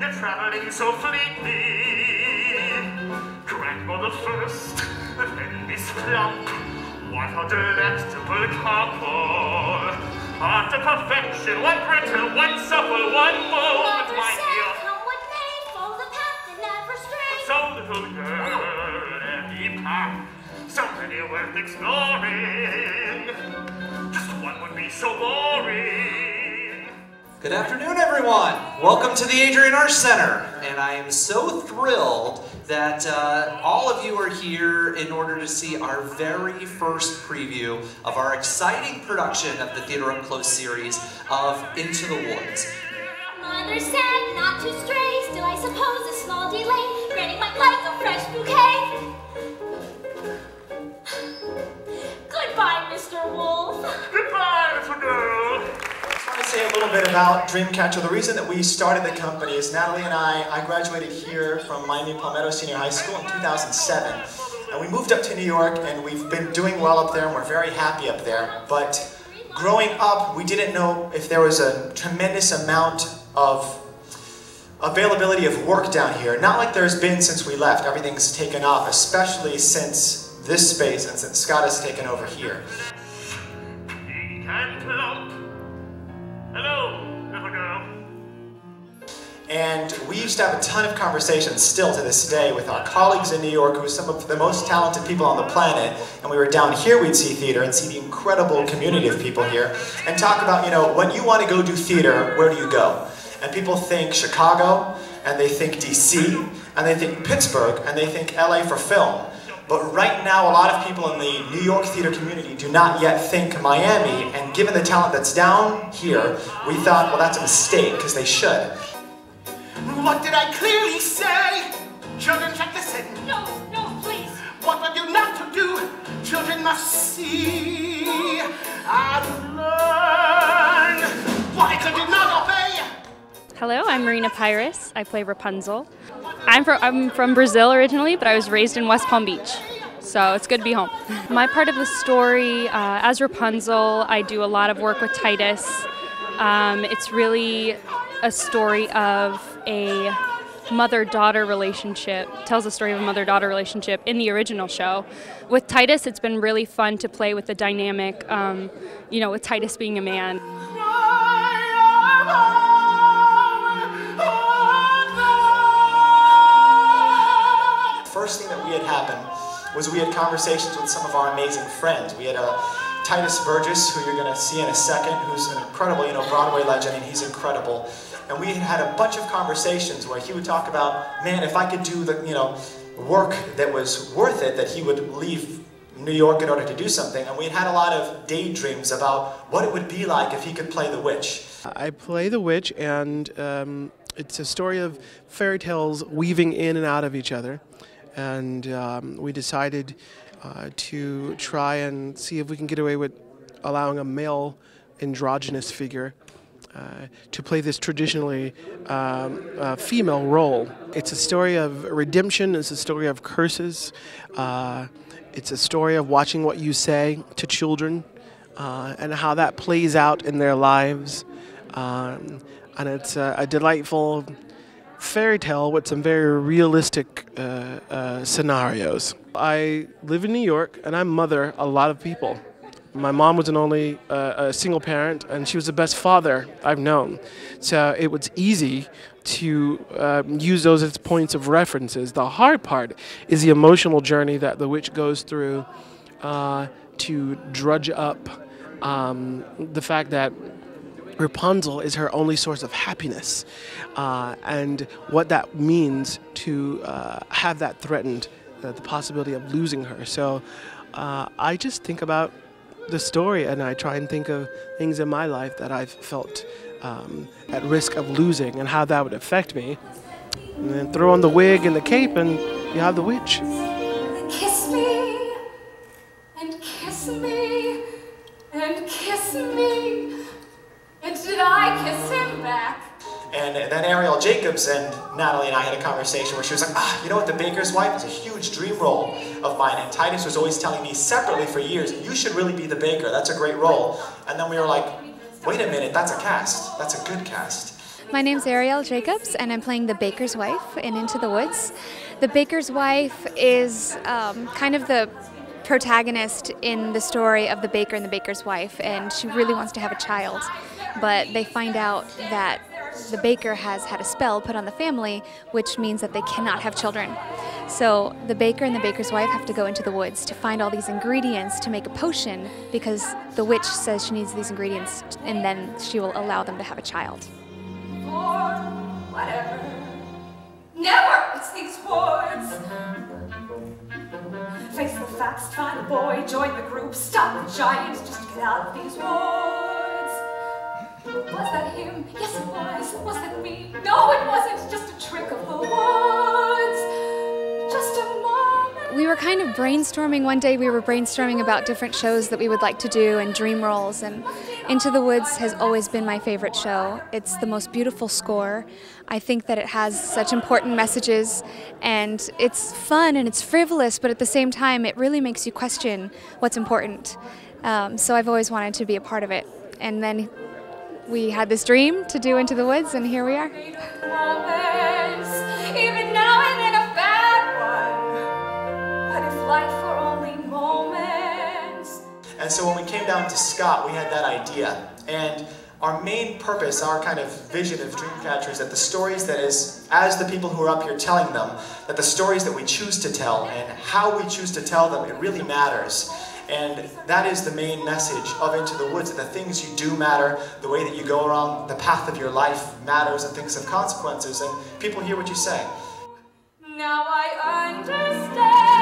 You're traveling so fleetly. Grandmother first, then Miss Plump. What a delectable couple. After perfection, one brittle, one supple, one mold, my dear. Come what may, follow the path and never stray. So little girl, any path, so many worth exploring. Just one would be so boring. Good afternoon, everyone. Welcome to the Arsht Center, and I am so thrilled that all of you are here in order to see our very first preview of our exciting production of the Theater Up Close series of Into the Woods. Mother said not to stray, still I suppose a small delay, Granny might like a fresh bouquet. Goodbye, Mr. Wolf. Goodbye, little girl. I want to say a little bit about DreamCatcher. The reason that we started the company is Natalie and I graduated here from Miami Palmetto Senior High School in 2007. And we moved up to New York, and we've been doing well up there, and we're very happy up there. But growing up, we didn't know if there was a tremendous amount of availability of work down here. Not like there's been since we left. Everything's taken off, especially since this space and since Scott has taken over here. Pink and plump. Hello, little girl. And we used to have a ton of conversations still to this day with our colleagues in New York, who are some of the most talented people on the planet. And we were down here, we'd see theater and see the incredible community of people here and talk about, you know, when you want to go do theater, where do you go? And people think Chicago, and they think DC, and they think Pittsburgh, and they think LA for film. But right now, a lot of people in the New York theater community do not yet think Miami, and given the talent that's down here, we thought, well, that's a mistake, because they should. What did I clearly say? Children, check this in. No, please. What are you not to do? Children must see and learn. Why could you not obey? Hello, I'm Marina Pyrus. I play Rapunzel. I'm from Brazil originally, but I was raised in West Palm Beach, so it's good to be home. My part of the story, as Rapunzel, I do a lot of work with Titus. It's really a story of a mother-daughter relationship. It tells the story of a mother-daughter relationship in the original show. With Titus, it's been really fun to play with the dynamic, you know, with Titus being a man. First thing that we had happen was we had conversations with some of our amazing friends. We had Titus Burgess, who you're going to see in a second, who's an incredible, you know, Broadway legend, and he's incredible. And we had a bunch of conversations where he would talk about, man, if I could do the, you know, work that was worth it, that he would leave New York in order to do something. And we had a lot of daydreams about what it would be like if he could play the witch. I play the witch, and it's a story of fairy tales weaving in and out of each other. And we decided to try and see if we can get away with allowing a male androgynous figure to play this traditionally female role. It's a story of redemption, it's a story of curses, it's a story of watching what you say to children and how that plays out in their lives. And it's a delightful fairy tale with some very realistic scenarios. I live in New York, and I mother a lot of people. My mom was a single parent, and she was the best father I've known. So it was easy to use those as points of references. The hard part is the emotional journey that the witch goes through to drudge up the fact that Rapunzel is her only source of happiness, and what that means to have that threatened, the possibility of losing her. So I just think about the story, and I try and think of things in my life that I've felt at risk of losing and how that would affect me. And then throw on the wig and the cape, and you have the witch. Kiss me, and kiss me, and kiss me. And did I kiss him back? And then Ariel Jacobs and Natalie and I had a conversation where she was like, you know what, The Baker's Wife is a huge dream role of mine. And Titus was always telling me separately for years, you should really be the baker, that's a great role. And then we were like, wait a minute, that's a cast. That's a good cast. My name's Ariel Jacobs, and I'm playing the baker's wife in Into the Woods. The baker's wife is kind of the protagonist in the story of the baker and the baker's wife, and she really wants to have a child, but they find out that the baker has had a spell put on the family, which means that they cannot have children. So the baker and the baker's wife have to go into the woods to find all these ingredients to make a potion, because the witch says she needs these ingredients and then she will allow them to have a child. Or whatever. Never! It's these woods! Face the facts, find a boy, join the group, stop the giants, just get out of these woods. Was that him? Yes, it was. Was that me? No, it wasn't. Just a trick of the woods. Just a moment. We were kind of brainstorming one day. We were brainstorming about different shows that we would like to do and dream roles, and Into the Woods has always been my favorite show. It's the most beautiful score. I think that it has such important messages, and it's fun and it's frivolous, but at the same time it really makes you question what's important. So I've always wanted to be a part of it. And then we had this dream to do Into the Woods, and here we are. Moments, even now and then a bad one. But if life were only moments. And so when we came down to Scott, we had that idea. And our main purpose, our kind of vision of DreamCatcher is that the stories that as the people who are up here telling them, that the stories that we choose to tell and how we choose to tell them, it really matters. And that is the main message of Into the Woods, that the things you do matter, the way that you go around the path of your life matters, and things have consequences, and people hear what you say. Now I understand.